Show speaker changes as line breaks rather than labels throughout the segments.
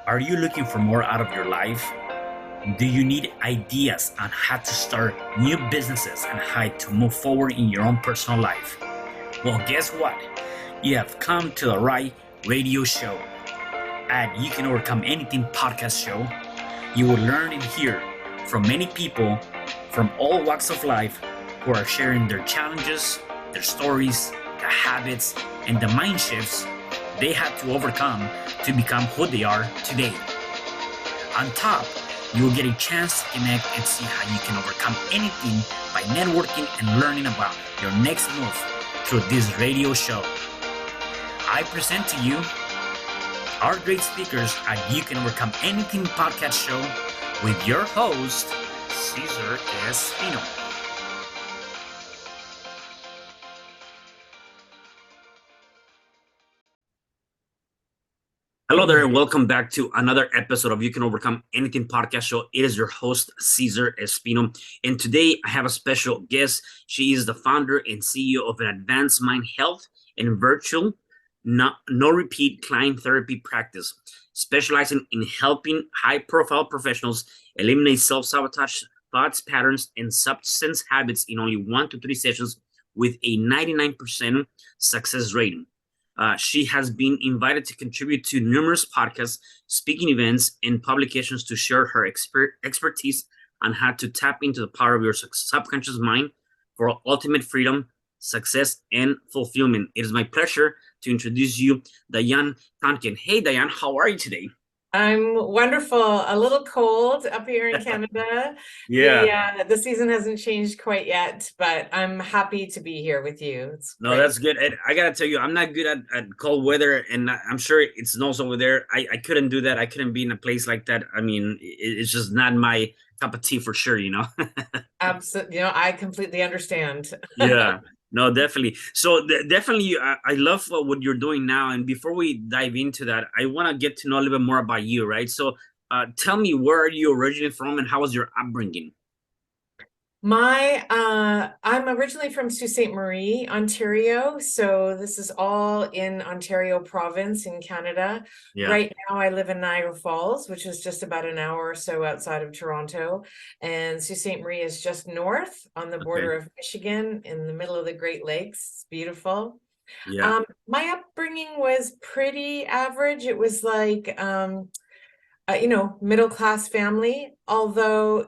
Are you looking for more out of your life? Do you need ideas on how to start new businesses and how to move forward in your own personal life? Well, guess what? You have come to the right radio show. At You Can Overcome Anything podcast show, you will learn and hear from many people from all walks of life who are sharing their challenges, their stories, the habits, and the mind shifts they had to overcome to become who they are today. On top, you will get a chance to connect and see how you can overcome anything by networking and learning about your next move through this radio show. I present to you our great speakers at You Can Overcome Anything podcast show with your host, Cesar Espino. Hello there, and welcome back to another episode of You Can Overcome Anything podcast show. It is your host, Cesar Espino, and today I have a special guest. She is the founder and CEO of an advanced mind health and virtual no repeat client therapy practice, specializing in helping high-profile professionals eliminate self-sabotage thoughts, patterns, and substance habits in only 1 to 3 sessions with a 99% success rating. She has been invited to contribute to numerous podcasts, speaking events, and publications to share her expertise on how to tap into the power of your subconscious mind for ultimate freedom, success, and fulfillment. It is my pleasure to introduce you, Diane Konkin. Hey, Diane, how are you today?
I'm wonderful. A little cold up here in Canada.
Yeah.
The season hasn't changed quite yet, but I'm happy to be here with you. It's
No,
great.
that's good. And I gotta tell you, I'm not good at cold weather, and I'm sure it snows over there. I couldn't do that. I couldn't be in a place like that. I mean, it's just not my cup of tea for sure, you know?
Absolutely. I completely understand.
Yeah, no, definitely. So definitely, I love what you're doing now. And before we dive into that, I want to get to know a little bit more about you, right? So tell me, where are you originally from and how was your upbringing?
I'm originally from Sault Ste. Marie, Ontario. So this is all in Ontario province in Canada.
Yeah.
Right now I live in Niagara Falls, which is just about an hour or so outside of Toronto. And Sault Ste. Marie is just north on the border of Michigan in the middle of the Great Lakes. It's beautiful.
Yeah.
My upbringing was pretty average. It was like, middle-class family, although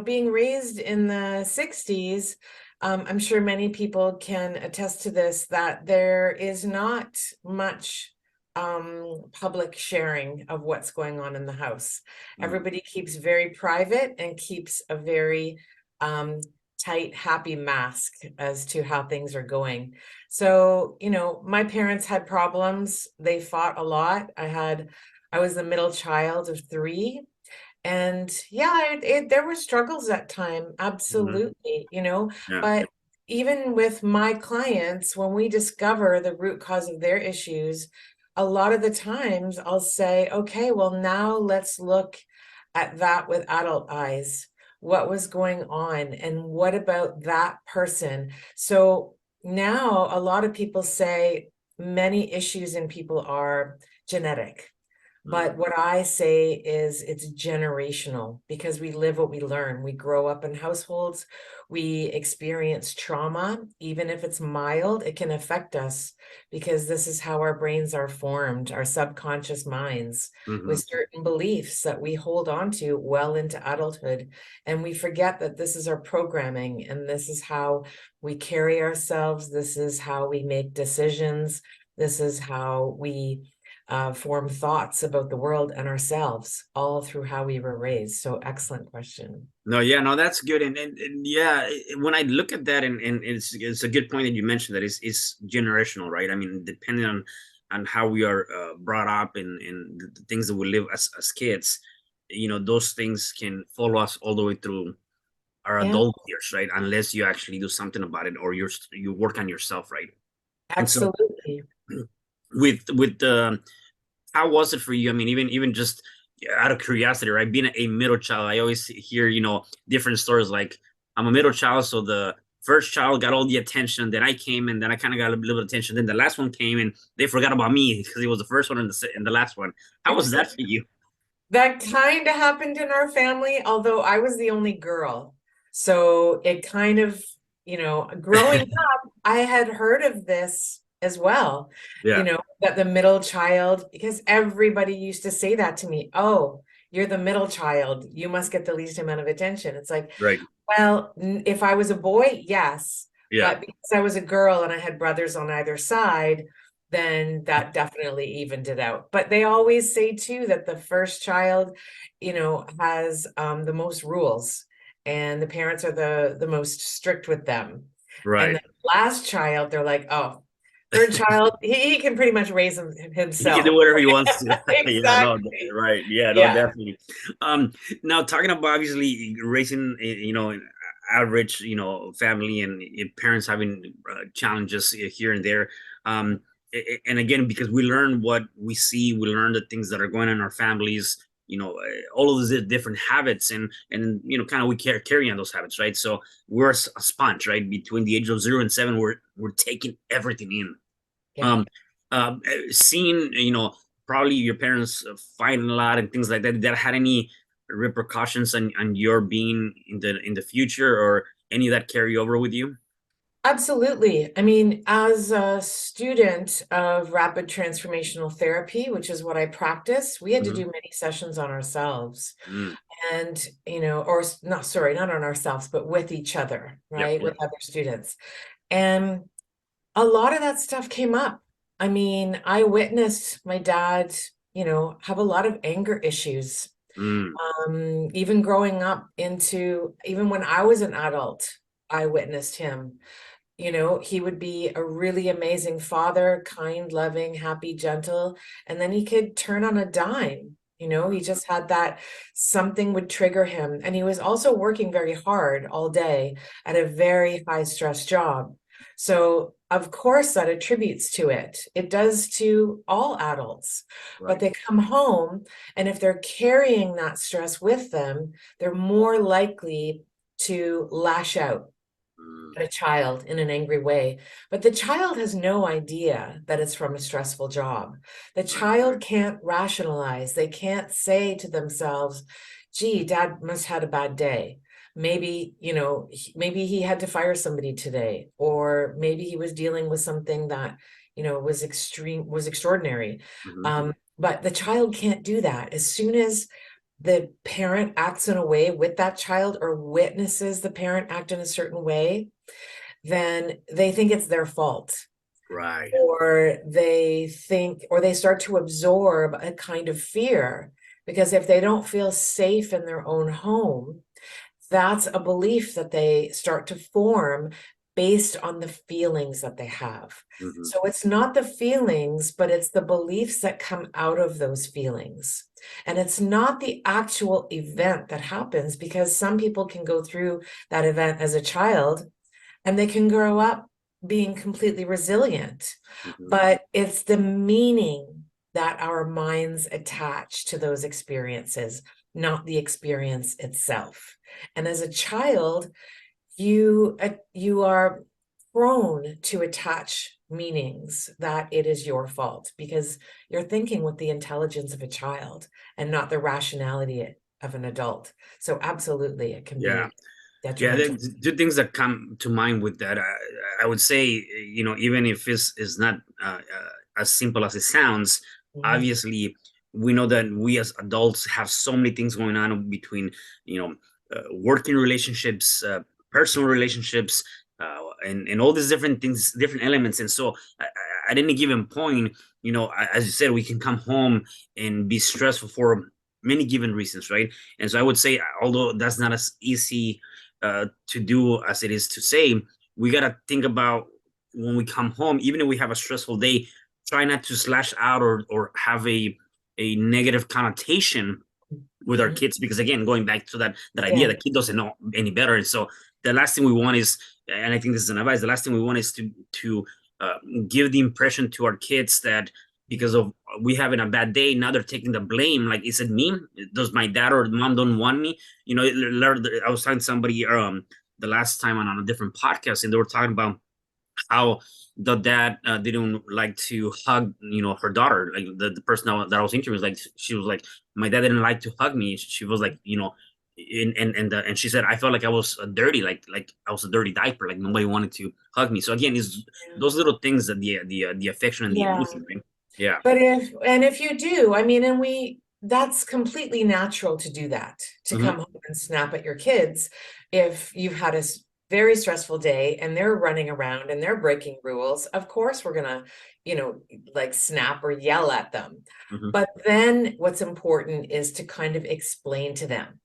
being raised in the 60s, I'm sure many people can attest to this, that there is not much public sharing of what's going on in the house. Everybody keeps very private and keeps a very tight, happy mask as to how things are going. So, my parents had problems. They fought a lot. I was the middle child of 3. And yeah, there were struggles at time, absolutely,
Yeah.
but even with my clients, when we discover the root cause of their issues, a lot of the times I'll say, okay, well, now let's look at that with adult eyes. What was going on and what about that person? So now a lot of people say many issues in people are genetic. But what I say is it's generational, because we live what we learn. We grow up in households, we experience trauma, even if it's mild, it can affect us, because this is how our brains are formed, our subconscious minds, with certain beliefs that we hold on to well into adulthood. And we forget that this is our programming, and this is how we carry ourselves. This is how we make decisions. This is how we form thoughts about the world and ourselves, all through how we were raised. So excellent question.
No, that's good. And yeah, when I look at that, and it's a good point that you mentioned, that it's generational, right? I mean, depending on how we are brought up and the things that we live as kids, those things can follow us all the way through our adult years, right? Unless you actually do something about it, or you work on yourself, right?
Absolutely.
And so, with how was it for you? I mean, even just out of curiosity, right? Being a middle child, I always hear different stories. Like, I'm a middle child, so the first child got all the attention, then I came, and then I kind of got a little bit of attention, then the last one came and they forgot about me because he was the first one and the last one. How was that for you?
That kind of happened in our family, although I was the only girl. So it kind of, growing up, I had heard of this as well,
Yeah,
that the middle child, because everybody used to say that to me. Oh, you're the middle child. You must get the least amount of attention. It's like,
right.
well, if I was a boy, yes.
Yeah,
But because I was a girl and I had brothers on either side, then that definitely evened it out. But they always say too that the first child, has the most rules and the parents are the most strict with them. And
right.
the last child, they're like, oh, third child, he can pretty much raise
He can do
himself.
whatever he wants to. Yeah, no,
Exactly.
right. Yeah, no,
Yeah.
definitely. Now talking about obviously raising, an average, family and parents having challenges here and there. And again, because we learn what we see, we learn the things that are going on in our families. All of those different habits, and kind of we carry on those habits, right? So we're a sponge, right? Between the age of 0 and 7, we're taking everything in.
Yeah.
um Seeing, probably your parents fighting a lot and things like that, that had any repercussions on your being in the future, or any of that carry over with you?
Absolutely. I mean, as a student of rapid transformational therapy, which is what I practice, we had to do
Hmm.
many sessions on ourselves
Mm.
and, or not, sorry, not on ourselves, but with each other,
Yep,
right?
yep.
With other students. And a lot of that stuff came up. I mean, I witnessed my dad, have a lot of anger issues.
Mm.
Even growing up even when I was an adult, I witnessed him. He would be a really amazing father, kind, loving, happy, gentle, and then he could turn on a dime. He just had that something would trigger him. And he was also working very hard all day at a very high stress job. So, of course, that attributes to it. It does to all adults, but
Right.
they come home, and if they're carrying that stress with them, they're more likely to lash out
Mm.
at a child in an angry way. But the child has no idea that it's from a stressful job. The
Right.
child can't rationalize. They can't say to themselves, gee, dad must have had a bad day. Maybe, maybe he had to fire somebody today, or maybe he was dealing with something that, was extraordinary.
Hmm.
But the child can't do that. As soon as the parent acts in a way with that child or witnesses the parent act in a certain way, then they think it's their fault,
Right.
or they start to absorb a kind of fear, because if they don't feel safe in their own home, that's a belief that they start to form based on the feelings that they have.
Hmm.
So it's not the feelings, but it's the beliefs that come out of those feelings. And it's not the actual event that happens, because some people can go through that event as a child and they can grow up being completely resilient.
Hmm.
But it's the meaning that our minds attach to those experiences, not the experience itself. And as a child, you are prone to attach meanings that it is your fault, because you're thinking with the intelligence of a child and not the rationality of an adult. So absolutely, it can
Yeah.
be
Yeah,
detrimental.
there's two things that come to mind with that. I would say, even if it's not as simple as it sounds,
Mhm.
obviously, we know that we as adults have so many things going on between, working relationships, personal relationships, and all these different things, different elements. And so, at any given point, as you said, we can come home and be stressful for many given reasons, right? And so, I would say, although that's not as easy to do as it is to say, we gotta think about when we come home, even if we have a stressful day, try not to slash out or have a negative connotation with our
Mhm.
kids, because again, going back to that idea,
Yeah.
the kid doesn't know any better. And so the last thing we want is, and I think this is an advice, the last thing we want is to uh, give the impression to our kids that because of we having a bad day, now they're taking the blame. Like, is it me? Does my dad or mom don't want me? I was talking to somebody the last time on a different podcast, and they were talking about how the dad didn't like to hug, her daughter. Like the person that I was interviewing was like, she was like, my dad didn't like to hug me. She was like, and she said I felt like I was dirty, like I was a dirty diaper, like nobody wanted to hug me. So again, it's those little things that the affection and the
Yeah.
emotion, right? Yeah.
But if you do, I mean, that's completely natural to do that, to come
Hmm.
home and snap at your kids if you've had a very stressful day and they're running around and they're breaking rules. Of course, we're gonna, like snap or yell at them.
Hmm.
But then what's important is to kind of explain to them,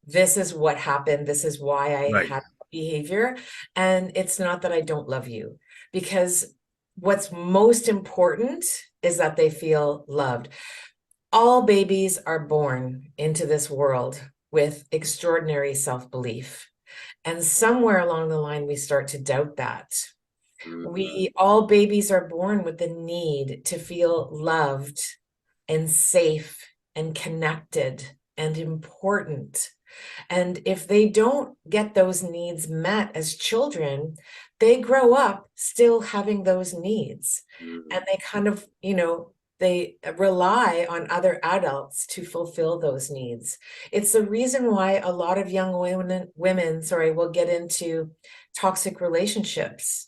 this is what happened, this is why I
Right.
had behavior, and it's not that I don't love you, because what's most important is that they feel loved. All babies are born into this world with extraordinary self-belief. And somewhere along the line, we start to doubt that.
Hmm.
We all babies are born with the need to feel loved and safe and connected and important. And if they don't get those needs met as children, they grow up still having those needs. And they kind of, they rely on other adults to fulfill those needs. It's the reason why a lot of young women, will get into toxic relationships,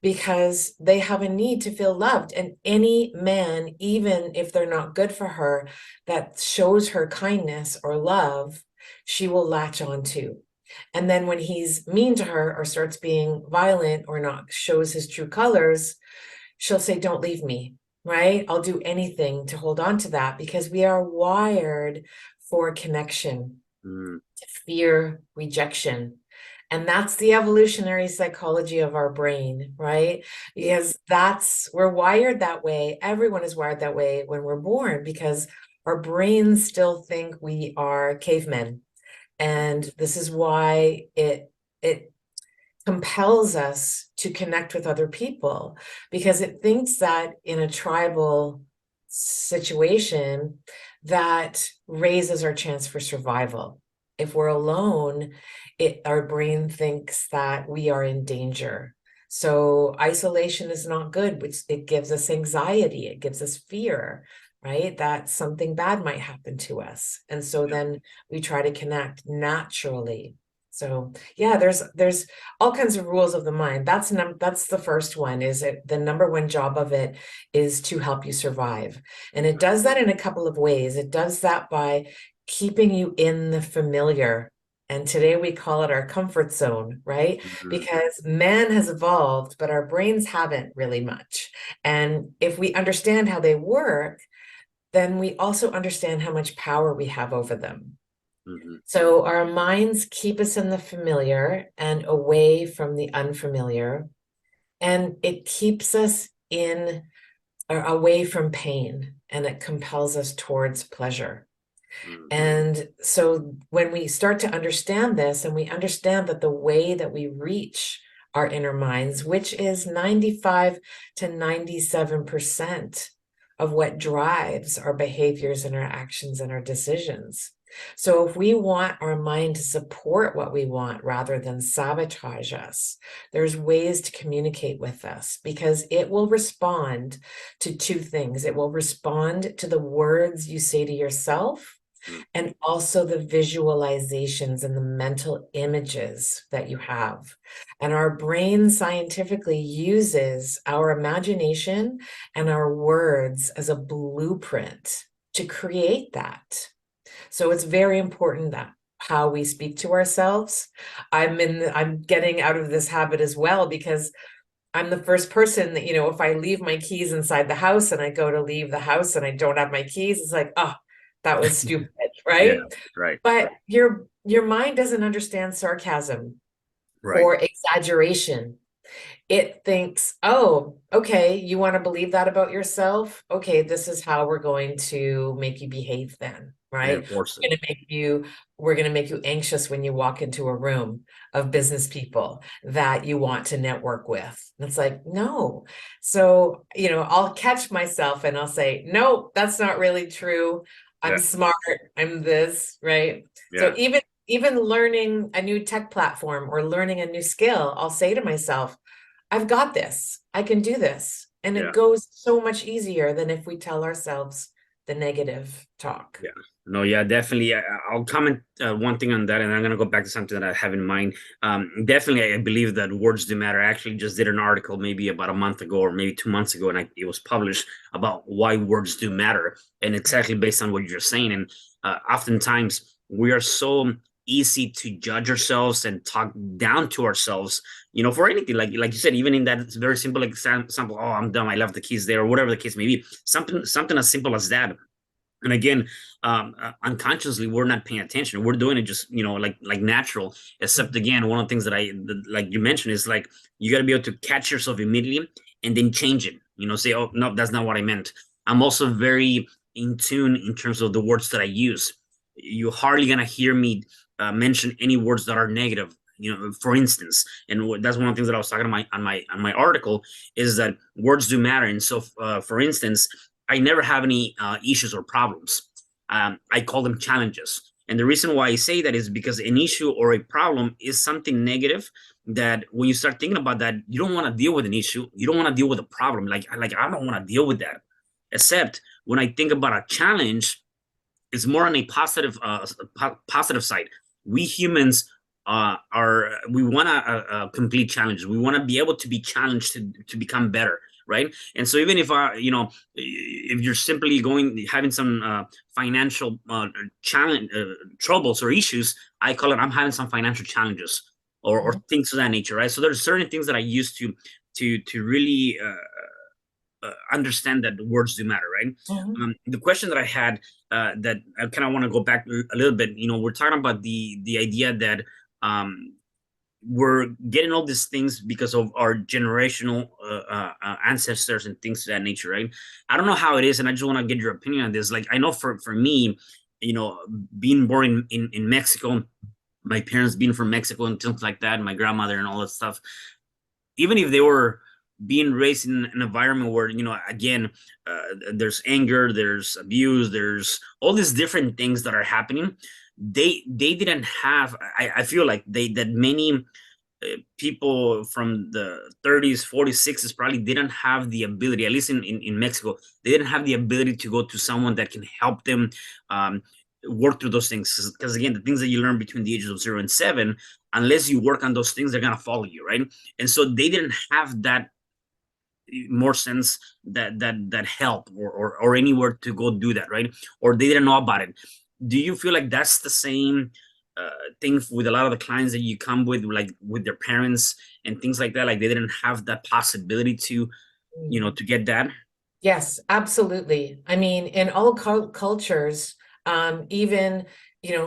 because they have a need to feel loved. And any man, even if they're not good for her, that shows her kindness or love, she will latch on to. And then when he's mean to her or starts being violent or not shows his true colors, she'll say, don't leave me, right? I'll do anything to hold on to that, because we are wired for connection,
Hmm.
to fear rejection. And that's the evolutionary psychology of our brain, right? Because we're wired that way. Everyone is wired that way when we're born, because our brains still think we are cavemen. And this is why it compels us to connect with other people, because it thinks that in a tribal situation that raises our chance for survival. If we're alone, our brain thinks that we are in danger. So isolation is not good, which it gives us anxiety, it gives us fear, right? That something bad might happen to us. And so then we try to connect naturally. So yeah, there's all kinds of rules of the mind. That's the first one. Is it the number one job of it is to help you survive. And it does that in a couple of ways. It does that by keeping you in the familiar. And today we call it our comfort zone, right?
Hmm.
Because man has evolved, but our brains haven't really much. And if we understand how they work, then we also understand how much power we have over them.
Hmm.
So our minds keep us in the familiar and away from the unfamiliar, and it keeps us in or away from pain, and it compels us towards pleasure.
Hmm.
And so when we start to understand this, and we understand that the way that we reach our inner minds, which is 95 to 97% of what drives our behaviors and our actions and our decisions. So if we want our mind to support what we want rather than sabotage us, there's ways to communicate with us, because it will respond to two things. It will respond to the words you say to yourself, and also the visualizations and the mental images that you have. And our brain scientifically uses our imagination and our words as a blueprint to create that. So it's very important that how we speak to ourselves. I'm getting out of this habit as well, because I'm the first person that, if I leave my keys inside the house and I go to leave the house and I don't have my keys, it's like, oh, that was stupid,
Yeah.
right?
Right.
But your mind doesn't understand sarcasm
Right.
or exaggeration. It thinks, oh, okay, you want to believe that about yourself? Okay, this is how we're going to make you behave then, right?
Reinforce it.
We're going to make you, we're going to make you anxious when you walk into a room of business people that you want to network with. And it's like, no. So, I'll catch myself and I'll say, no, that's not really true. I'm
Yeah.
smart. I'm this, right? So
Yeah.
even learning a new tech platform or learning a new skill, I'll say to myself, I've got this. I can do this. And it
Yeah.
goes so much easier than if we tell ourselves the negative talk.
Yeah. No, yeah, definitely. I'll comment one thing on that, and I'm gonna go back to something that I have in mind. Definitely, I believe that words do matter. I actually just did an article maybe about a month ago or maybe 2 months ago, and it was published about why words do matter, and exactly based on what you're saying. And oftentimes, we are so easy to judge ourselves and talk down to ourselves, for anything. Like you said, even in that very simple example, oh, I'm dumb, I left the keys there, or whatever the case may be. Something as simple as that. And again, unconsciously, we're not paying attention. We're doing it just, like natural. Except again, one of the things that like you mentioned, is like you got to be able to catch yourself immediately and then change it. Say, oh no, that's not what I meant. I'm also very in tune in terms of the words that I use. You're hardly gonna hear me mention any words that are negative. For instance, and that's one of the things that I was talking about on my article, is that words do matter. And so, for instance, I never have any issues or problems. I call them challenges. And the reason why I say that is because an issue or a problem is something negative that when you start thinking about that, you don't want to deal with an issue. You don't want to deal with a problem. Like I don't want to deal with that. Except when I think about a challenge, it's more on a positive side. We humans we want to complete challenges. We want to be able to be challenged to become better, right? And so even if you're simply having some financial challenge troubles or issues, I call it, I'm having some financial challenges, or
Mhm.
things of that nature, right? So there's certain things that I use to really understand that words do matter, right?
Mhm.
The question that I had, that I kind of want to go back a little bit. We're talking about the idea that um, we're getting all these things because of our generational ancestors and things of that nature, right? I don't know how it is, and I just want to get your opinion on this. Like, I know for me, you know, being born in Mexico, my parents being from Mexico and things like that, and my grandmother and all that stuff, even if they were being raised in an environment where, again, there's anger, there's abuse, there's all these different things that are happening, they didn't have, I feel like that many people from the 30s, 40s, 60s probably didn't have the ability, at least in Mexico, they didn't have the ability to go to someone that can help them um, work through those things. Because again, the things that you learn between the ages of 0 and 7, unless you work on those things, they're going to follow you, right? And so they didn't have that more sense, that help, or anywhere to go do that, right? Or they didn't know about it. Do you feel like that's the same thing with a lot of the clients that you come with, like with their parents and things like that? Like they didn't have that possibility to get that.
Yes, absolutely. I mean, in all cultures, even,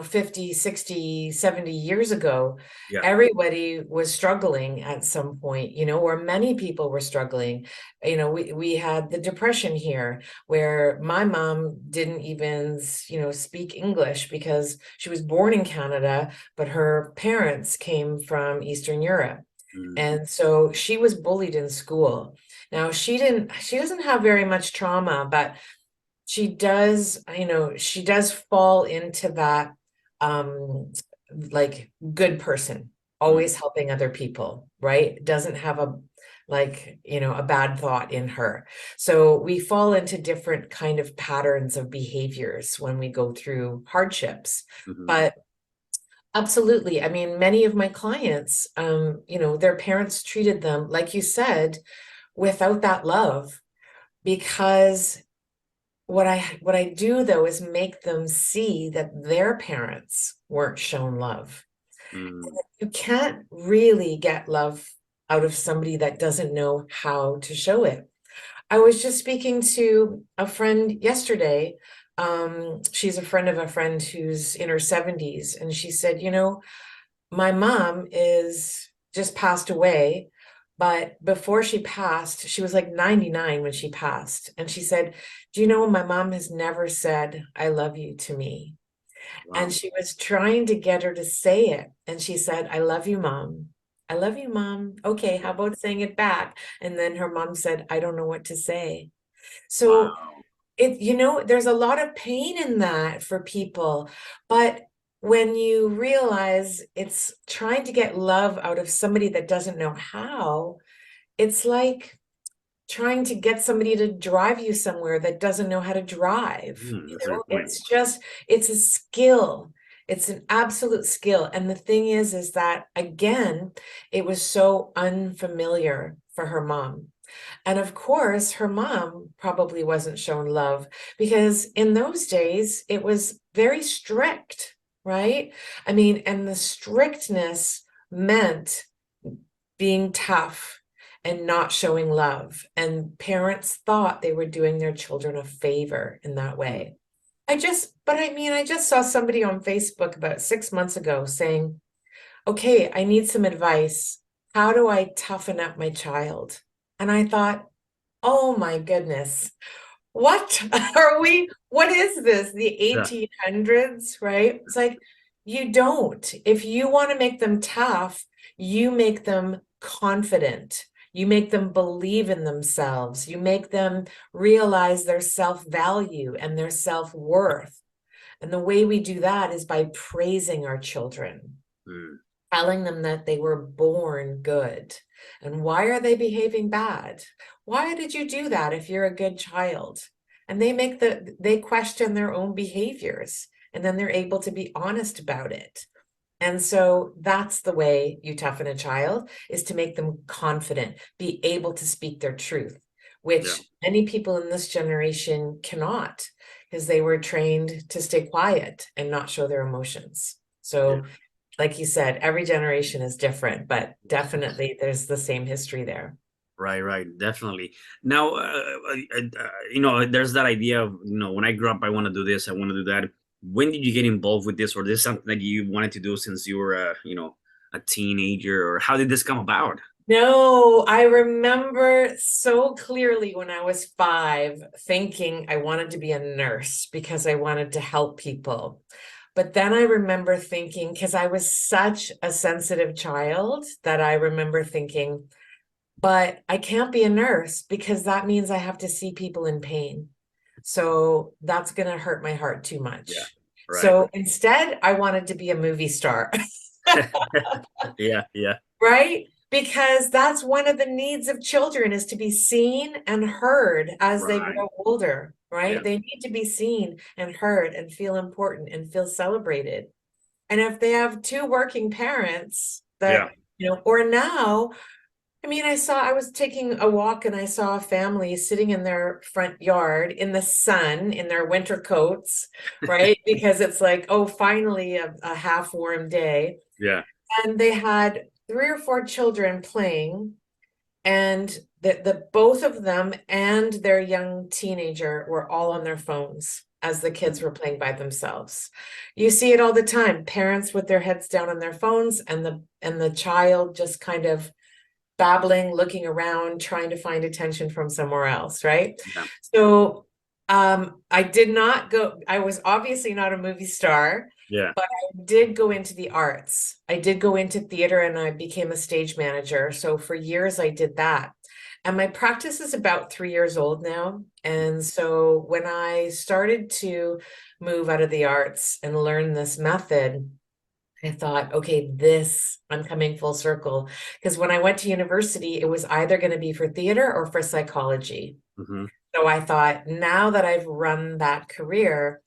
50, 60, 70 years ago,
Yeah.
everybody was struggling at some point, or many people were struggling. We had the Depression here, where my mom didn't even, speak English because she was born in Canada, but her parents came from Eastern Europe.
Mm,
And so she was bullied in school. Now she doesn't have very much trauma, but she does fall into that like good person, always
mm,
helping other people, right? Doesn't have a bad thought in her. So we fall into different kind of patterns of behaviors when we go through hardships.
mhm,
But absolutely. I mean, many of my clients, their parents treated them, like you said, without that love, because what I do though is make them see that their parents weren't shown love.
mm,
You can't really get love out of somebody that doesn't know how to show it. I was just speaking to a friend yesterday. She's a friend of a friend who's in her 70s, and she said, my mom is just passed away, but before she passed, she was like 99 when she passed. And she said, do you know, my mom has never said, I love you to me. And
wow.
she was trying to get her to say it. And she said, I love you, mom. I love you, mom. Okay, how about saying it back? And then her mom said, I don't know what to say. So
Wow.
there's a lot of pain in that for people, but when you realize it's trying to get love out of somebody that doesn't know how, it's like trying to get somebody to drive you somewhere that doesn't know how to drive.
That's a good point.
It's a skill. It's an absolute skill. And the thing is that again, it was so unfamiliar for her mom. And of course, her mom probably wasn't shown love because in those days it was very strict, right? I mean, and the strictness meant being tough and not showing love. And parents thought they were doing their children a favor in that way. I just saw somebody on Facebook about 6 months ago saying, okay, I need some advice. How do I toughen up my child? And I thought, oh my goodness, what are we? What is this? The
Yeah,
1800s, right? It's like, you don't. If you want to make them tough, you make them confident. You make them believe in themselves. You make them realize their self-value and their self-worth. And the way we do that is by praising our children,
mm,
telling them that they were born good. And why are they behaving bad? Why did you do that if you're a good child? And they question their own behaviors, and then they're able to be honest about it. And so that's the way you toughen a child, is to make them confident, be able to speak their truth,
yeah,
which many people in this generation cannot, because they were trained to stay quiet and not show their emotions.
yeah.
So like you said, every generation is different, but definitely there's the same history there.
Right, right, definitely. Now, there's that idea of, when I grew up, I want to do this, I want to do that. When did you get involved with this, or this is something that you wanted to do since you were, a teenager, or how did this come about?
No, I remember so clearly when I was 5 thinking I wanted to be a nurse because I wanted to help people. But then I remember thinking, because I was such a sensitive child, that I remember thinking, but I can't be a nurse because that means I have to see people in pain. So that's going to hurt my heart too
Yeah,
much.
right.
So instead, I wanted to be a movie star.
Yeah, yeah,
Right? Because that's one of the needs of children, is to be seen and heard as they
right.
grow older,
Yeah,
right? They need to be seen and heard and feel important and feel celebrated. And if they have two working parents
yeah.
that, or now, I was taking a walk and I saw a family sitting in their front yard in the sun in their winter coats, right? Because it's like, oh, finally a half warm day.
Yeah.
And they had 3 or 4 children playing, and the both of them and their young teenager were all on their phones as the kids were playing by themselves. You see it all the time, parents with their heads down on their phones, and the child just kind of babbling, looking around, trying to find attention from somewhere else, right?
Yeah,
So I did not go, I was obviously not a movie star,
yeah.
but I did go into the arts. I did go into theater and I became a stage manager. So for years I did that. And my practice is about 3 years old now. And so when I started to move out of the arts and learn this method, I thought, okay, I'm coming full circle. Because when I went to university, it was either going to be for theater or for psychology.
Hmm.
So I thought, now that I've run that career,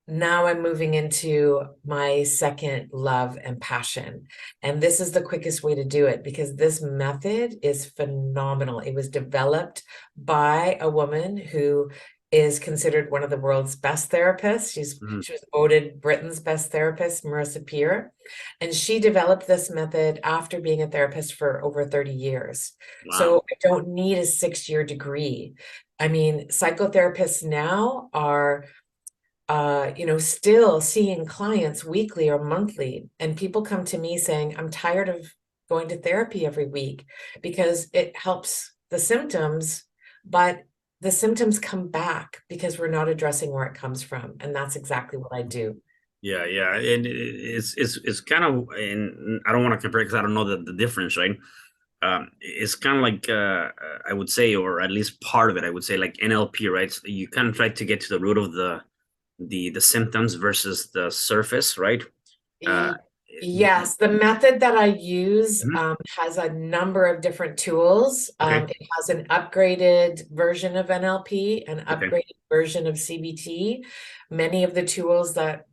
now I'm moving into my second love and passion. And this is the quickest way to do it because this method is phenomenal. It was developed by a woman who is considered one of the world's best therapists.
Hmm.
She was voted Britain's best therapist, Marissa Peer. And she developed this method after being a therapist for over 30 years.
Wow.
So I don't need a 6-year degree. I mean, psychotherapists now are still seeing clients weekly or monthly. And people come to me saying, I'm tired of going to therapy every week because it helps the symptoms, but the symptoms come back because we're not addressing where it comes from. And that's exactly what I do.
Yeah, yeah, and it's kind of, and I don't want to compare because I don't know the difference, right? It's kind of like, I would say, or at least part of it, I would say, like NLP, right? So you kind of try to get to the root of the symptoms versus the surface, right? Uh,
E- Yes, the method that I use
Mhm.
has a number of different tools.
Okay.
It has an upgraded version of NLP, an
Okay.
upgraded version of CBT, many of the tools that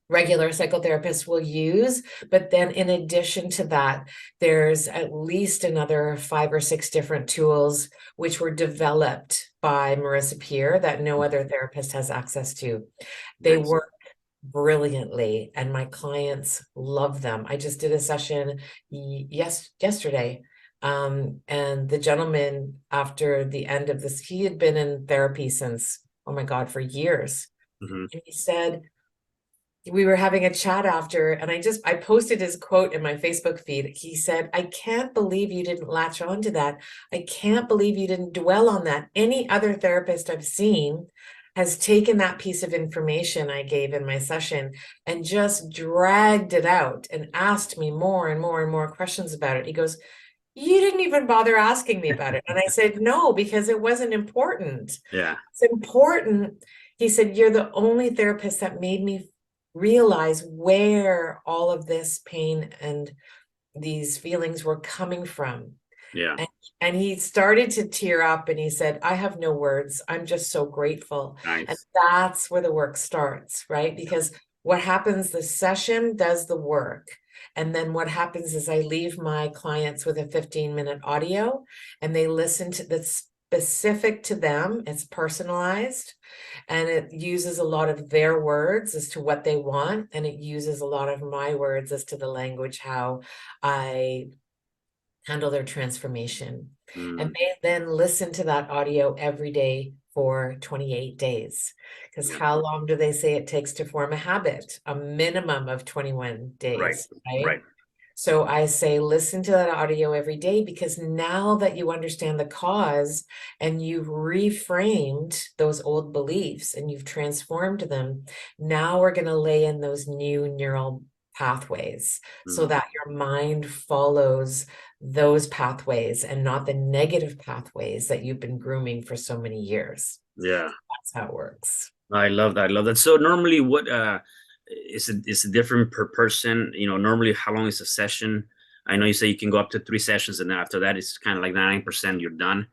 regular psychotherapists will use. But then in addition to that, there's at least another 5 or 6 different tools which were developed by Marissa Peer that no other therapist has access to. They
Nice.
work brilliantly and my clients love them. I just did a session yesterday. And the gentleman, after the end of this, he had been in therapy since, oh my God, for years.
Hmm.
And he said, we were having a chat after, and I posted his quote in my Facebook feed. He said, I can't believe you didn't latch on to that. I can't believe you didn't dwell on that. Any other therapist I've seen has taken that piece of information I gave in my session and just dragged it out and asked me more and more and more questions about it. He goes, you didn't even bother asking me about it. And I said, no, because it wasn't important.
Yeah.
It's important. He said, you're the only therapist that made me realize where all of this pain and these feelings were coming from.
Yeah.
And, and he started to tear up and he said, I have no words. I'm just so grateful. And
Nice.
that's where the work starts, right? Because what happens, the session does the work. And then what happens is I leave my clients with a 15-minute audio and they listen to that's specific to them. It's personalized and it uses a lot of their words as to what they want. And it uses a lot of my words as to the language, how I handle their transformation. And
Mm,
they then listen to that audio every day for 28 days. Because
yeah.
how long do they say it takes to form a habit? A minimum of 21
Right.
days, right?
Right.
So I say, listen to that audio every day because now that you understand the cause and you've reframed those old beliefs and you've transformed them, now we're going to lay in those new neural pathways so
Mm,
that your mind follows those pathways and not the negative pathways that you've been grooming for so many years.
yeah.
That's how it works.
I love that. I love that. So normally what is it different per person? Normally how long is a session? I know you say you can go up to 3 sessions and then after that it's kind of like 9% you're done.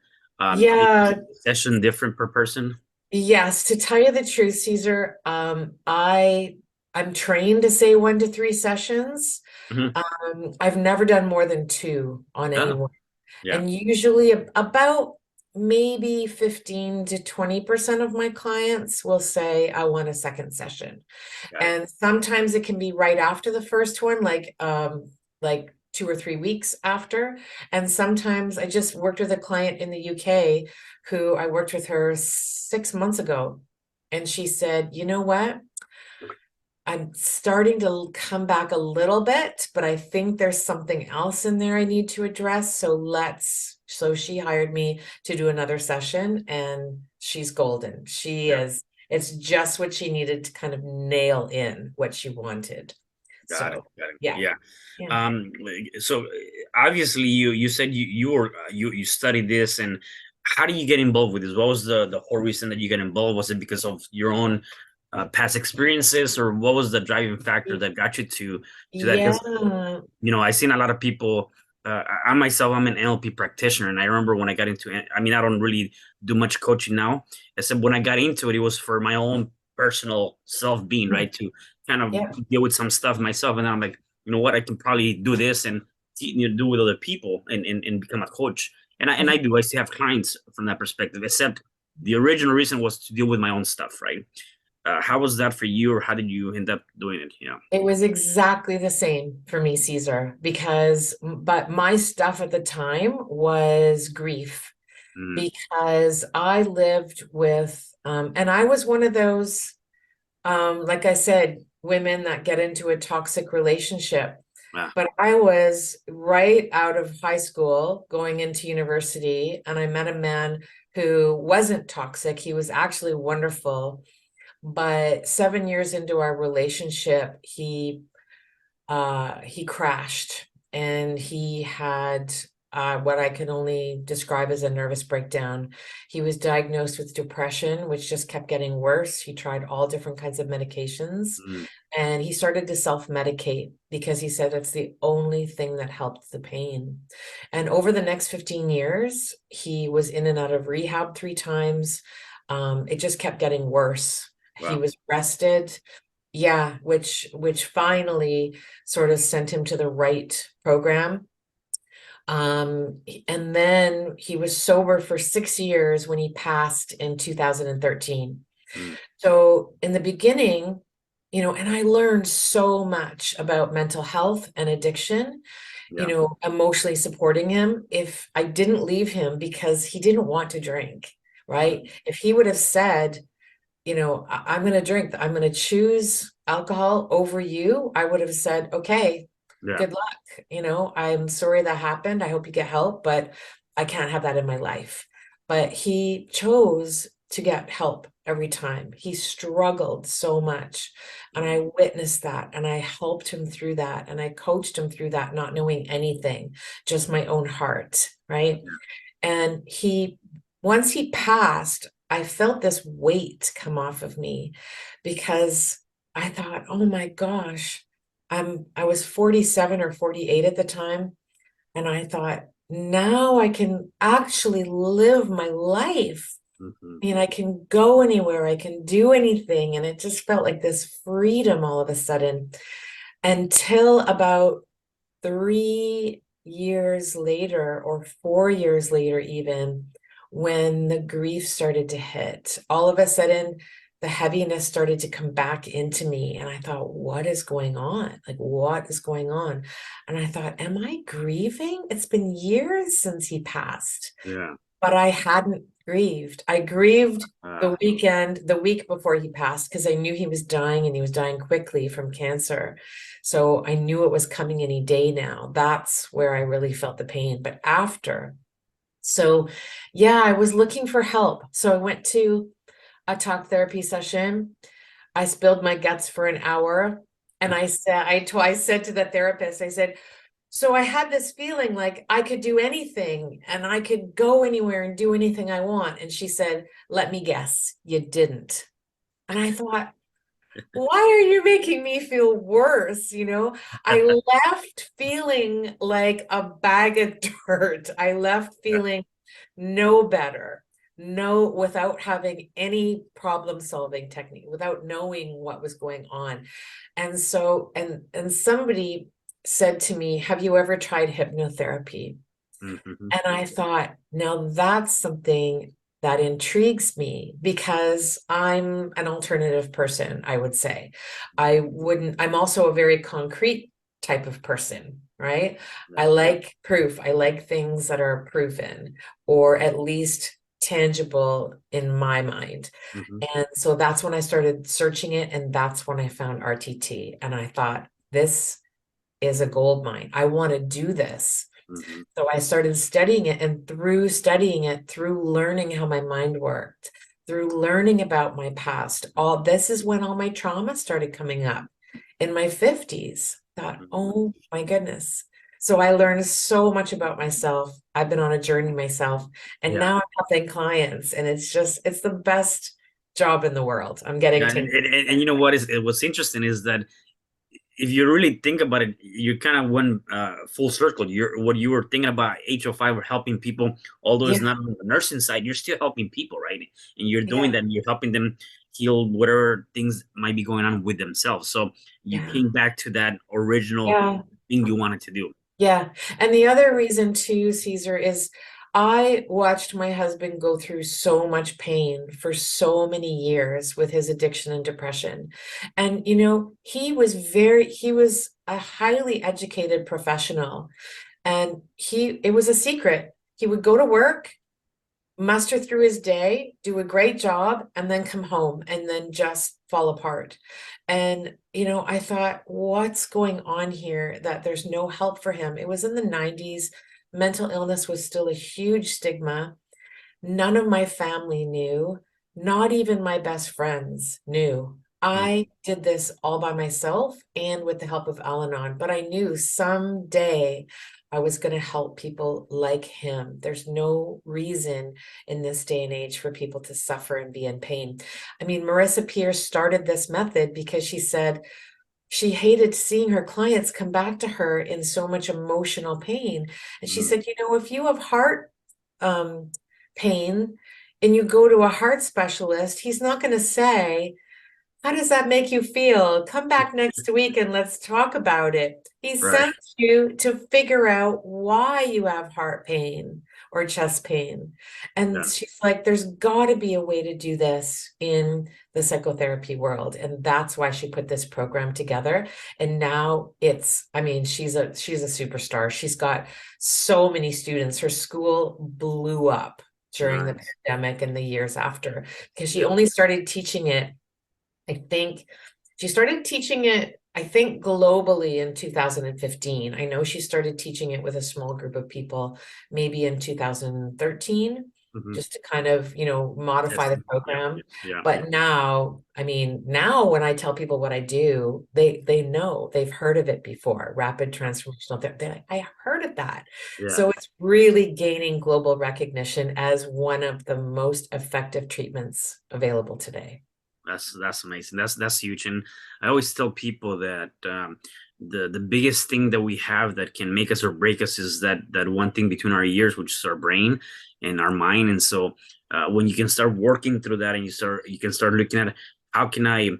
Is
Yeah,
the session different per person?
yes, to tell you the truth, Caesar, I'm trained to say 1 to 3 sessions.
Hmm.
I've never done more than 2 on
Oh,
anyone.
yeah.
And usually about maybe 15 to 20% of my clients will say, I want a second session.
Got it.
And sometimes it can be right after the first one, like 2 or 3 weeks after. And sometimes I just worked with a client in the UK who I worked with her 6 months ago. And she said, you know what? I'm starting to come back a little bit, but I think there's something else in there I need to address. So she hired me to do another session and she's golden. She
Yeah.
is, it's just what she needed to kind of nail in what she wanted.
Got it.
So
Got it.
yeah,
Yeah.
yeah.
Um, so obviously you said you studied this, and how do you get involved with this? What was the whole reason that you got involved? Was it because of your own past experiences, or what was the driving factor that got you to that?
Yeah.
Because I've seen a lot of people. I myself, I'm an NLP practitioner, and I remember when I got into it. I mean, I don't really do much coaching now, except when I got into it, it was for my own personal self-being, right? To kind of
Yeah.
deal with some stuff myself, and then I'm like, you know what, I can probably do this and do with other people and become a coach. And I do. I still have clients from that perspective, except the original reason was to deal with my own stuff, right? How was that for you, or how did you end up doing it? Yeah.
It was exactly the same for me, Caesar, but my stuff at the time was grief
Mm,
because I lived with, and I was one of those, like I said, women that get into a toxic relationship.
yeah.
But I was right out of high school going into university, and I met a man who wasn't toxic. He was actually wonderful. But 7 years into our relationship, he crashed and he had what I can only describe as a nervous breakdown. He was diagnosed with depression, which just kept getting worse. He tried all different kinds of medications
Mm,
and he started to self-medicate because he said it's the only thing that helped the pain. And over the next 15 years, he was in and out of rehab 3 times. It just kept getting worse. He
Wow.
was arrested. Yeah, which finally sort of sent him to the right program. And then he was sober for 6 years when he passed in 2013.
Mm.
So in the beginning, and I learned so much about mental health and addiction,
Yeah.
emotionally supporting him. If I didn't leave him because he didn't want to drink, right?
Mm.
If he would have said, I'm going to drink, I'm going to choose alcohol over you, I would have said, okay,
Yeah.
good luck. I'm sorry that happened. I hope you get help, but I can't have that in my life. But he chose to get help every time. He struggled so much. And I
Mm.
witnessed that and I helped him through that. And I coached him through that, not knowing anything, just my own heart. Right.
Yeah.
And once he passed, I felt this weight come off of me because I thought, oh my gosh, I was 47 or 48 at the time. And I thought, now I can actually live my life.
Mhm.
I can go anywhere, I can do anything. And it just felt like this freedom all of a sudden until about 3 years later, or 4 years later, even when the grief started to hit, all of a sudden the heaviness started to come back into me. And I thought, what is going on? Like, what is going on? And I thought, am I grieving? It's been years since he passed,
Yeah.
but I hadn't grieved. I grieved
Uh,
the week before he passed, because I knew he was dying and he was dying quickly from cancer. So I knew it was coming any day now. That's where I really felt the pain. But after, so yeah, I was looking for help. So I went to a talk therapy session. I spilled my guts for an hour. And I said to the therapist, I said, so I had this feeling like I could do anything and I could go anywhere and do anything I want. And she said, let me guess, you didn't. And I thought, why are you making me feel worse? I left feeling like a bag of dirt. I left feeling no better, no, without having any problem solving technique, without knowing what was going on. And so, and somebody said to me, have you ever tried hypnotherapy?
mhm.
And I thought, now that's something that intrigues me, because I'm an alternative person, I would say. I'm also a very concrete type of person, right? I
Yeah.
like proof. I like things that are proven, or at least tangible in my mind.
Mhm.
And so that's when I started searching it. And that's when I found RTT. And I thought, this is a gold mine. I want to do this.
Mhm.
So I started studying it, and through studying it, through learning how my mind worked, through learning about my past, all this is when all my trauma started coming up in my 50s. Thought,
Mhm.
oh my goodness. So I learned so much about myself. I've been on a journey myself, and
Yeah.
now I'm helping clients, and it's the best job in the world. I'm getting
Yeah.
to.
And you know what is what's interesting is that if you really think about it, you kind of went full circle. What you were thinking about HO5 or helping people, although it's
Yeah,
not on the nursing side, you're still helping people, right? And you're doing
yeah,
that, and you're helping them heal whatever things might be going on with themselves. So you
yeah,
came back to that original
yeah.
thing you wanted to do.
Yeah. And the other reason too, Caesar, is I watched my husband go through so much pain for so many years with his addiction and depression. And, he was a highly educated professional, and it was a secret. He would go to work, muster through his day, do a great job, and then come home and then just fall apart. And, I thought, what's going on here that there's no help for him? It was in the 90s. Mental illness was still a huge stigma. None of my family knew, not even my best friends knew. I
Mhm.
did this all by myself and with the help of Al-Anon, but I knew someday I was going to help people like him. There's no reason in this day and age for people to suffer and be in pain. I mean, Marissa Peer started this method because she said, she hated seeing her clients come back to her in so much emotional pain. And she
Mm,
said, if you have heart um, pain and you go to a heart specialist, he's not going to say, how does that make you feel? Come back next week and let's talk about it. He
right.
sent you to figure out why you have heart pain or chest pain. And
Yeah.
she's like, there's got to be a way to do this in the psychotherapy world. And that's why she put this program together. And now I mean, she's a superstar. She's got so many students. Her school blew up during the
Nice.
pandemic and the years after because she
Yeah.
only started teaching it, I think she started teaching it, I think globally in 2015. I know she started teaching it with a small group of people, maybe in 2013,
Hmm.
just to kind of, modify the
Testing. Yeah.
program.
Yeah. Yeah.
But now, I mean, now when I tell people what I do, they know, they've heard of it before. Rapid transformational therapy. They're like, I heard of that.
Yeah.
So it's really gaining global recognition as one of the most effective treatments available today.
That's amazing. That's huge. And I always tell people that the biggest thing that we have that can make us or break us is that one thing between our ears, which is our brain and our mind. And so when you can start working through that, and you can start looking at how can I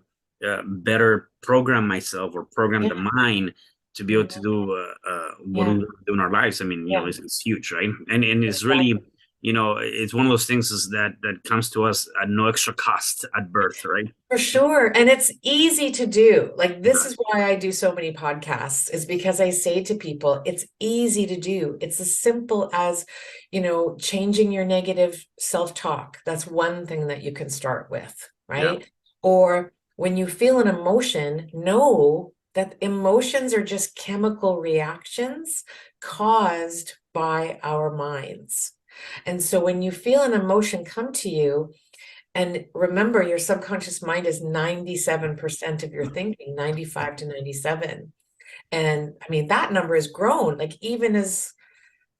better program myself or program
Yeah,
the mind to be able to
yeah,
do what we
yeah,
want to do in our lives. I mean,
yeah.
it's huge, right? And it's really,
Exactly.
it's one of those things is that comes to us at no extra cost at birth, right?
For sure. And it's easy to do. Like, this
Right.
is why I do so many podcasts, is because I say to people, it's easy to do. It's as simple as, changing your negative self-talk. That's one thing that you can start with,
Yeah.
right? Or when you feel an emotion, know that emotions are just chemical reactions caused by our minds. And so when you feel an emotion come to you, and remember, your subconscious mind is 97% of your thinking, 95 to 97. And I mean, that number has grown, like even as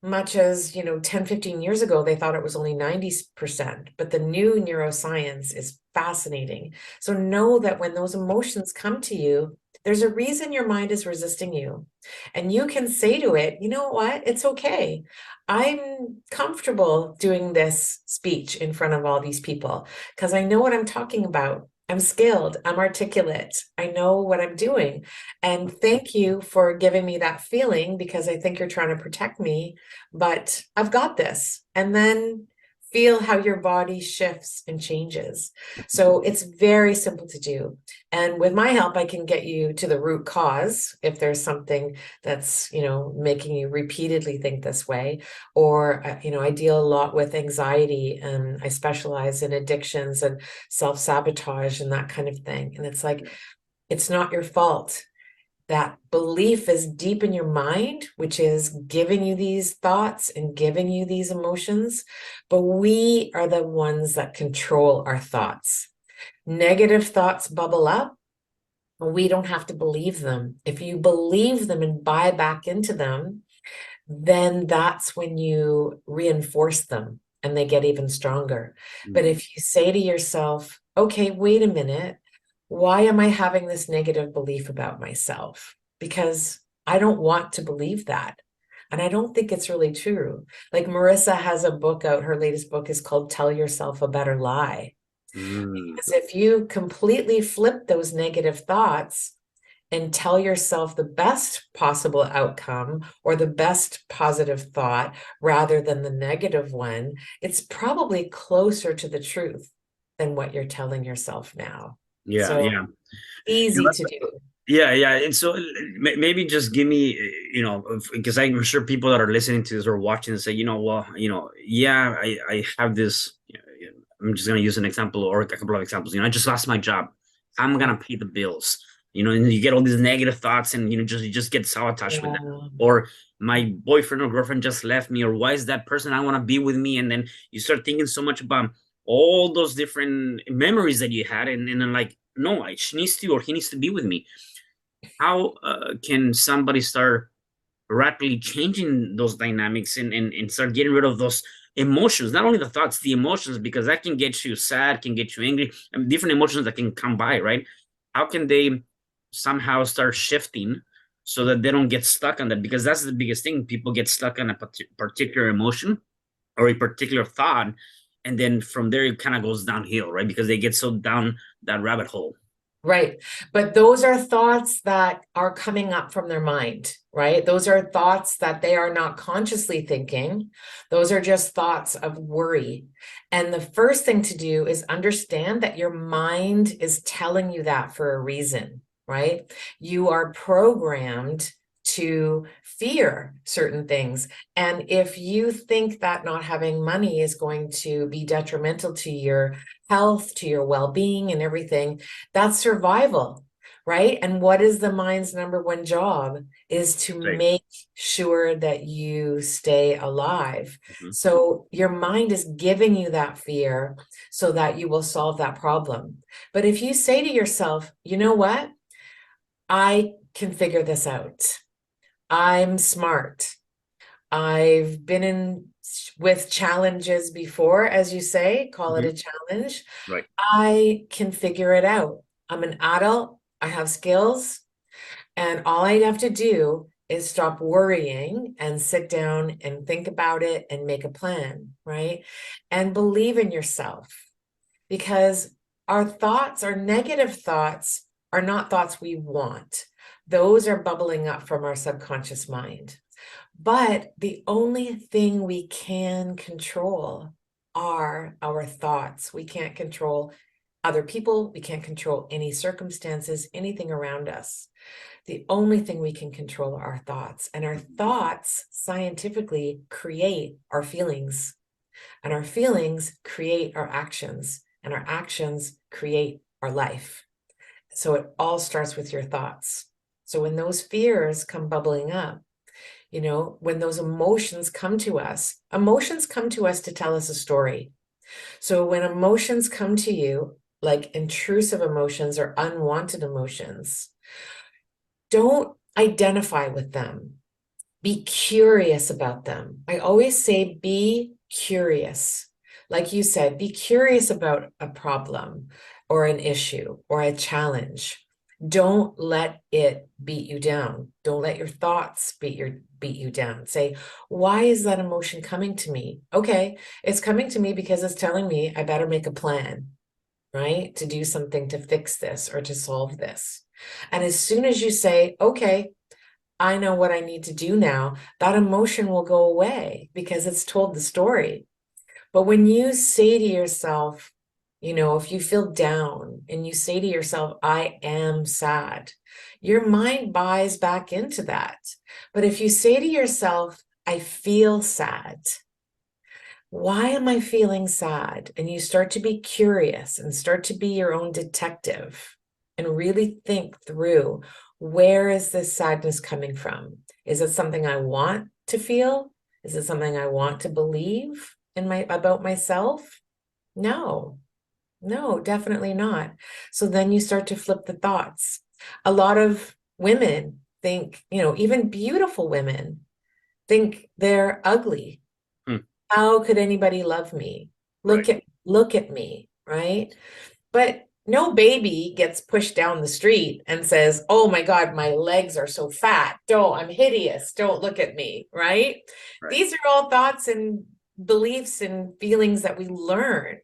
much as 10, 15 years ago they thought it was only 90%, but the new neuroscience is fascinating. So know that when those emotions come to you, there's a reason your mind is resisting you, and you can say to it, you know what, it's okay, I'm comfortable doing this speech in front of all these people because I know what I'm talking about. I'm skilled, I'm articulate, I know what I'm doing, and thank you for giving me that feeling because I think you're trying to protect me, but I've got this. And then feel how your body shifts and changes. So it's very simple to do. And with my help, I can get you to the root cause if there's something that's, making you repeatedly think this way. Or, I deal a lot with anxiety, and I specialize in addictions and self-sabotage and that kind of thing. And it's like, it's not your fault. That belief is deep in your mind, which is giving you these thoughts and giving you these emotions. But we are the ones that control our thoughts. Negative thoughts bubble up. We don't have to believe them. If you believe them and buy back into them, then that's when you reinforce them and they get even stronger. But
Mhm.
if you say to yourself, okay, wait a minute, why am I having this negative belief about myself? Because I don't want to believe that. And I don't think it's really true. Like, Marissa has a book out, her latest book is called Tell Yourself a Better Lie.
Mm.
Because if you completely flip those negative thoughts and tell yourself the best possible outcome or the best positive thought rather than the negative one, it's probably closer to the truth than what you're telling yourself now.
Yeah,
So
yeah.
easy to do.
Yeah, yeah. And so maybe just give me, because I'm sure people that are listening to this or watching say, well, yeah, I have this. I'm just gonna use an example or a couple of examples. I just lost my job. I'm
Yeah.
gonna pay the bills. And you get all these negative thoughts, and you just get sabotaged with that.
Yeah.
Or my boyfriend or girlfriend just left me, or why is that person I want to be with me? And then you start thinking so much about all those different memories that you had, and then like, no, she needs to or he needs to be with me. How can somebody start rapidly changing those dynamics and start getting rid of those emotions, not only the thoughts, the emotions, because that can get you sad, can get you angry, and different emotions that can come by, right? How can they somehow start shifting so that they don't get stuck on that, because that's the biggest thing. People get stuck on a particular emotion or a particular thought, and then from there it kind of goes downhill, right? Because they get so down that rabbit hole.
Right. But those are thoughts that are coming up from their mind, right? Those are thoughts that they are not consciously thinking. Those are just thoughts of worry. And the first thing to do is understand that your mind is telling you that for a reason, right? You are programmed to fear certain things. And if you think that not having money is going to be detrimental to your health, to your well-being and everything, that's survival, right? And what is the mind's number one job is to
Right.
make sure that you stay alive.
Mhm.
So your mind is giving you that fear so that you will solve that problem. But if you say to yourself, you know what? I can figure this out. I'm smart. I've been in with challenges before, as you say, call it
Mhm.
a challenge.
Right.
I can figure it out. I'm an adult. I have skills. And all I have to do is stop worrying and sit down and think about it and make a plan, right? And believe in yourself, because our thoughts, our negative thoughts, are not thoughts we want. Those are bubbling up from our subconscious mind. But the only thing we can control are our thoughts. We can't control other people. We can't control any circumstances, anything around us. The only thing we can control are our thoughts. And our thoughts scientifically create our feelings. And our feelings create our actions. And our actions create our life. So it all starts with your thoughts. So when those fears come bubbling up, when those emotions come to us to tell us a story. So when emotions come to you, like intrusive emotions or unwanted emotions, don't identify with them. Be curious about them. I always say, be curious. Like you said, be curious about a problem or an issue or a challenge. Don't let it beat you down. Don't let your thoughts beat you down. Say, why is that emotion coming to me? Okay, it's coming to me because it's telling me I better make a plan, right? To do something to fix this or to solve this. And as soon as you say, okay, I know what I need to do now, that emotion will go away because it's told the story. But when you say to yourself, if you feel down and you say to yourself, I am sad, your mind buys back into that. But if you say to yourself, I feel sad, why am I feeling sad? And you start to be curious and start to be your own detective and really think through, where is this sadness coming from? Is it something I want to feel? Is it something I want to believe about myself? No, no, definitely not. So then you start to flip the thoughts. A lot of women think, even beautiful women think they're ugly.
Hmm.
How could anybody love me?
Right.
Look at me, right? But no baby gets pushed down the street and says, "Oh my God, my legs are so fat. Don't, I'm hideous. Don't look at me," right?
Right.
These are all thoughts and beliefs and feelings that we learn.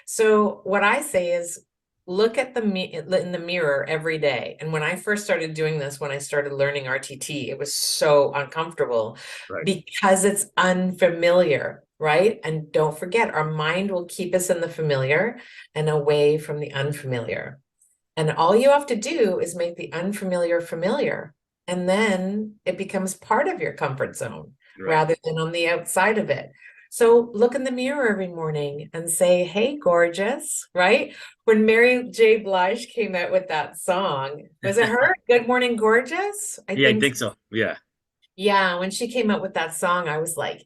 So what I say is, look at in the mirror every day. And when I first started doing this, when I started learning RTT, it was so uncomfortable
Right.
because it's unfamiliar, right? And don't forget, our mind will keep us in the familiar and away from the unfamiliar. And all you have to do is make the unfamiliar familiar. And then it becomes part of your comfort zone
Right.
rather than on the outside of it. So look in the mirror every morning and say, hey, gorgeous, right? When Mary J. Blige came out with that song, was it her? Good Morning Gorgeous? I
Yeah, I
think.
think so. Yeah.
Yeah, when she came out with that song, I was like,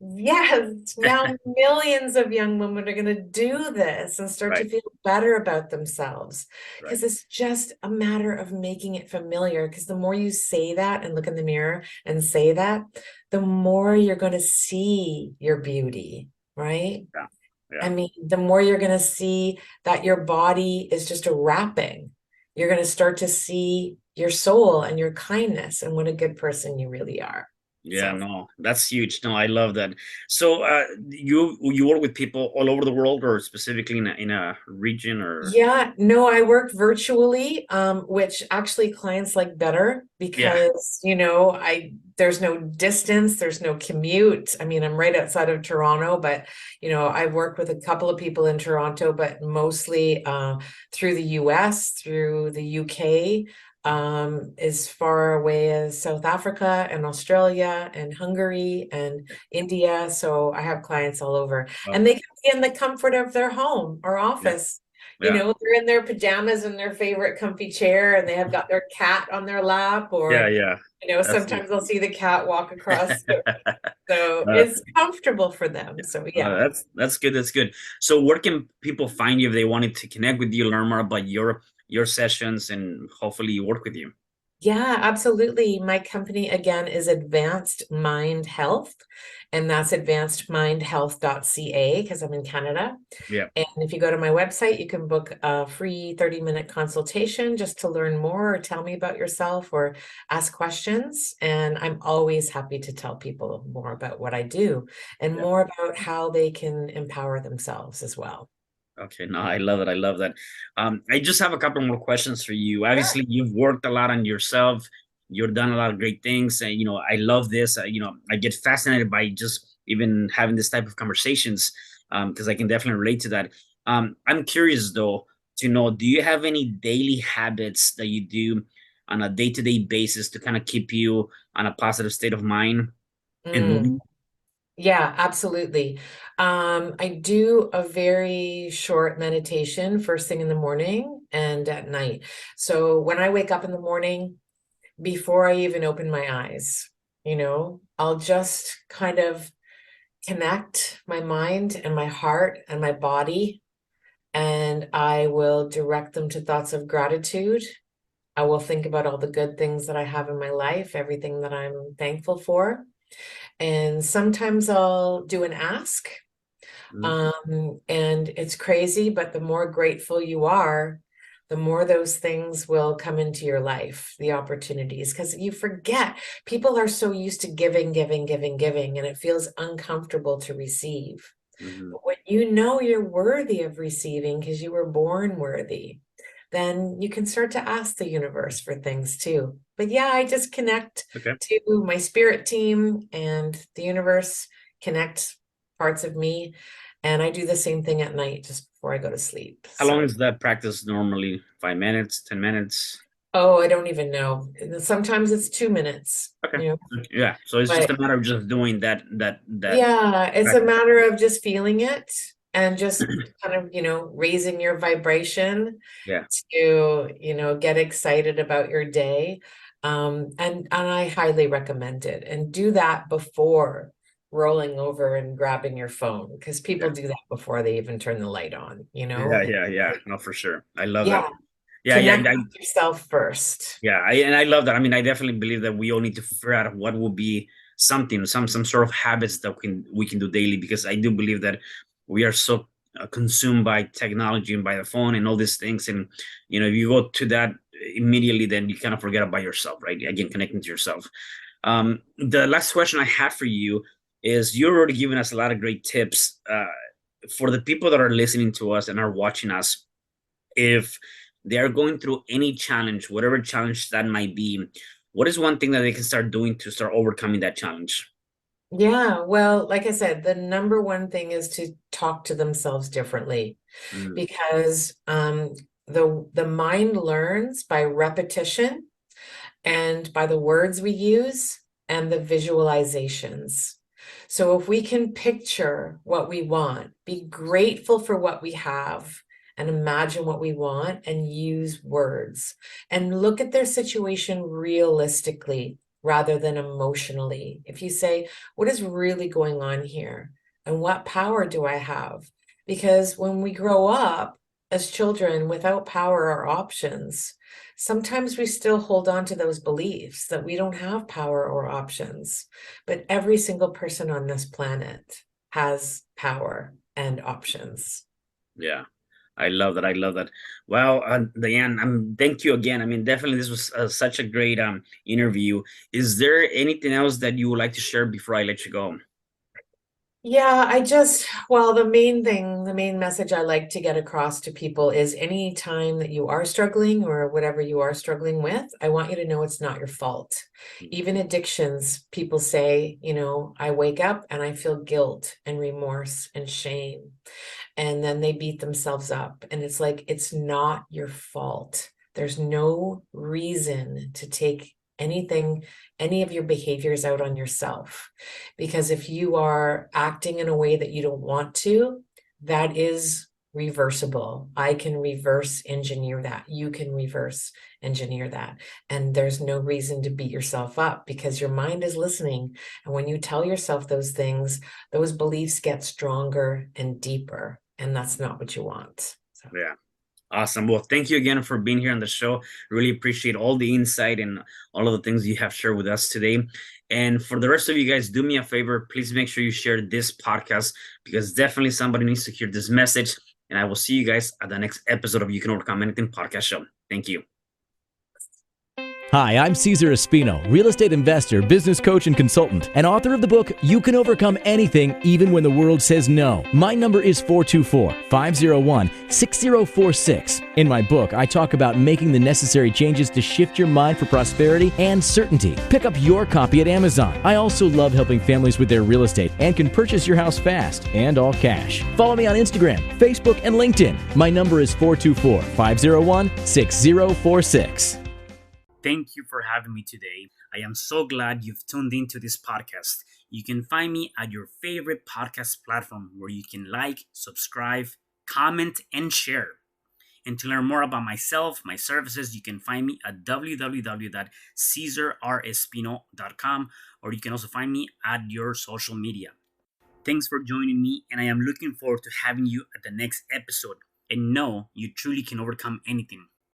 yes, now millions of young women are going to do this and start to
Right.
feel better about themselves,
Right.
because it's just a matter of making it familiar. Because the more you say that and look in the mirror and say that, the more you're going to see your beauty, right?
Yeah.
I
Yeah.
mean, the more you're going to see that your body is just a wrapping. you're going to start to see your soul and your kindness and what a good person you really are.
Yeah,
So
no, that's huge. No, I love that. So, you work with people all over the world, or specifically in a region, or
yeah, no, I work virtually, which actually clients like better
yeah,
because, there's no distance, there's no commute. I mean, I'm right outside of Toronto, but, I work with a couple of people in Toronto, but mostly through the US, through the UK, as far away as South Africa and Australia and Hungary and India. So I have clients all over,
oh,
and they can be in the comfort of their home or
yeah,
office.
yeah,
They're in their pajamas in their favorite comfy chair and they have got their cat on their lap,
yeah,
or,
yeah. That's it.
sometimes I'll see the cat walk across. So it's comfortable for them. So yeah.
That's good. That's good. So, where can people find you if they wanted to connect with you, learn more about your sessions, and hopefully work with you?
Yeah, absolutely. My company again is Advanced Mind Health, and that's advancedmindhealth.ca because I'm in Canada.
Yeah.
And if you go to my website, you can book a free 30-minute consultation just to learn more or tell me about yourself or ask questions. And I'm always happy to tell people more about what I do and
Yeah.
more about how they can empower themselves as well.
Okay, no, I love it. I love that. I just have a couple more questions for you.
Sure.
Obviously, you've worked a lot on yourself. You've done a lot of great things, and I love this. I get fascinated by just even having this type of conversations, because I can definitely relate to that. I'm curious though to know, do you have any daily habits that you do on a day-to-day basis to kind of keep you on a positive state of mind and
Mm.
moving?
Yeah, absolutely. I do a very short meditation first thing in the morning and at night. So when I wake up in the morning, before I even open my eyes, I'll just kind of connect my mind and my heart and my body, and I will direct them to thoughts of gratitude. I will think about all the good things that I have in my life, everything that I'm thankful for. And sometimes I'll do an ask.
Mhm.
And it's crazy, but the more grateful you are, the more those things will come into your life, the opportunities, because you forget people are so used to giving, giving, giving, giving, and it feels uncomfortable to receive.
Mhm.
But when you know you're worthy of receiving because you were born worthy, then you can start to ask the universe for things too. But yeah, I just connect
Okay.
to my spirit team and the universe connect parts of me. And I do the same thing at night just before I go to sleep.
How long
So,
is that practice normally? 5 minutes, 10 minutes?
oh, I don't even know. Sometimes it's 2 minutes,
Okay. Okay, yeah. So it's just
but
a matter of just doing that
yeah, it's a
practice.
matter of just feeling it and just kind of, raising your vibration
Yeah.
to, get excited about your day. And I highly recommend it. And do that before rolling over and grabbing your phone because people
Yeah.
do that before they even turn the light on,
Yeah. Yeah. Yeah. No, for sure. I love that.
Yeah,
Yeah. Yeah.
connect with yourself first.
Yeah, and I love that. I mean, I definitely believe that we all need to figure out what will be something, some sort of habits that we can do daily, because I do believe that we are so consumed by technology and by the phone and all these things, and if you go to that immediately, then you kind of forget about yourself, right? Again, connecting to yourself. The last question I have for you is: you're already giving us a lot of great tips for the people that are listening to us and are watching us. If they are going through any challenge, whatever challenge that might be, what is one thing that they can start doing to start overcoming that challenge?
Yeah, well, like I said, the number one thing is to talk to themselves differently
Mm,
because the mind learns by repetition and by the words we use and the visualizations. So if we can picture what we want, be grateful for what we have, and imagine what we want and use words and look at their situation realistically rather than emotionally. If you say, what is really going on here? And what power do I have? Because when we grow up as children without power or options, sometimes we still hold on to those beliefs that we don't have power or options, but every single person on this planet has power and options.
yeah, I love that. I love that. Well, Diane, thank you again. I mean, definitely, this was such a great interview. Is there anything else that you would like to share before I let you go?
Yeah, well, the main message I like to get across to people is any time that you are struggling or whatever you are struggling with, I want you to know it's not your fault. Even addictions, people say, I wake up and I feel guilt and remorse and shame, and then they beat themselves up. And it's like, it's not your fault. There's no reason to take anything, any of your behaviors out on yourself. Because if you are acting in a way that you don't want to, that is reversible. I can reverse engineer that. You can reverse engineer that. And there's no reason to beat yourself up because your mind is listening. And when you tell yourself those things, those beliefs get stronger and deeper. And that's not what you want. So.
Yeah. Awesome. Well, thank you again for being here on the show. Really appreciate all the insight and all of the things you have shared with us today. And for the rest of you guys, do me a favor. Please make sure you share this podcast because definitely somebody needs to hear this message. And I will see you guys at the next episode of You Can Overcome Anything podcast show. Thank you.
Hi, I'm Cesar Espino, real estate investor, business coach, and consultant, and author of the book, You Can Overcome Anything, Even When the World Says No. My number is 424-501-6046. In my book, I talk about making the necessary changes to shift your mind for prosperity and certainty. Pick up your copy at Amazon. I also love helping families with their real estate and can purchase your house fast and all cash. Follow me on Instagram, Facebook, and LinkedIn. My number is 424-501-6046.
Thank you for having me today. I am so glad you've tuned into this podcast. You can find me at your favorite podcast platform where you can like, subscribe, comment, and share. And to learn more about myself, my services, you can find me at www.cesarrespino.com, or you can also find me at your social media. Thanks for joining me, and I am looking forward to having you at the next episode. And know you truly can overcome anything.